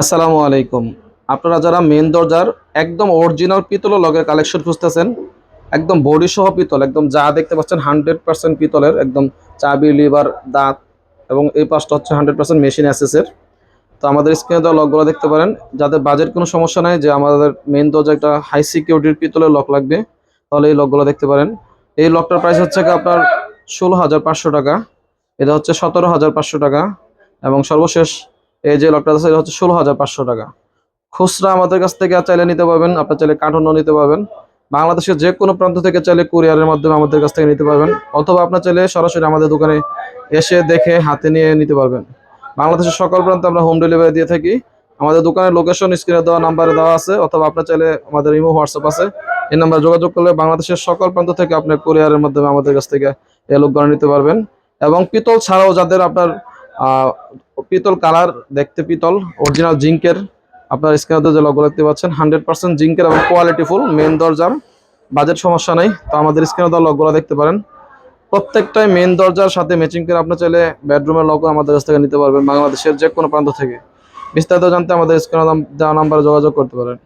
আসসালামু আলাইকুম। আপনারা যারা মেন দরজার একদম অরিজিনাল পিতলের লগের কালেকশন খুঁজতেছেন, একদম বডি সহ পিতল, একদম যা দেখতে পাচ্ছেন 100% পিতলের, একদম চাবি, লিভার, দাঁত এবং এই পাশটা হচ্ছে 100% মেশিন অ্যাসেসের। তো আমাদের স্ক্রিনে দেওয়া লকগুলো দেখতে পারেন। যাদের বাজেট কোনো সমস্যা নাই যে আমাদের মেন দরজা একটা হাই সিকিউরিটির পিতলের লক লাগবে, তাহলে এই লকগুলো দেখতে পারেন। এই লকটার প্রাইস হচ্ছে কি আপনার 16,500 টাকা, এটা হচ্ছে 17,500 টাকা, এবং সর্বশেষ এই যে লকটা আছে এটা হচ্ছে 16,500 টাকা। খুচরা আমাদের কাছ থেকে চাইলে নিতে পারবেন, আপনার চাইলে কার্টনও নিতে পারবেন। বাংলাদেশের যে কোনো প্রান্ত থেকে চাইলে কুরিয়ারের মাধ্যমে আমাদের কাছ থেকে নিতে পারবেন, অথবা আপনার চাইলে সরাসরি আমাদের দোকানে এসে দেখে হাতে নিয়ে নিতে পারবেন। বাংলাদেশের সকল প্রান্তে আমরা হোম ডেলিভারি দিয়ে থাকি। আমাদের দোকানের লোকেশন স্ক্রিনে দেওয়া নাম্বারে দেওয়া আছে, অথবা আপনার চাইলে আমাদের ইমো হোয়াটসঅ্যাপ আছে, এই নাম্বারে যোগাযোগ করলে বাংলাদেশের সকল প্রান্ত থেকে আপনি কুরিয়ারের মাধ্যমে আমাদের কাছ থেকে এই লোকগুলো নিতে পারবেন। এবং পিতল ছাড়াও যাদের আপনার আহ, পিতল কালার দেখতে পিতল অরিজিনাল জিঙ্কের, আপনার স্ক্রিনে যে লগ দেখতে পাচ্ছেন 100% জিঙ্কের এবং কোয়ালিটি ফুল মেন দরজার, বাজেট সমস্যা নেই। তো আমাদের স্ক্রিনে দেওয়া লকগুলো দেখতে পারেন, প্রত্যেকটাই মেন দরজার সাথে ম্যাচিং করে আপনার চাইলে বেডরুমের লকও আমাদের কাছ থেকে নিতে পারবেন বাংলাদেশের যে কোনো প্রান্ত থেকে। বিস্তারিত জানতে আমাদের স্ক্রিনে দেওয়া নাম্বারে যোগাযোগ করতে পারেন।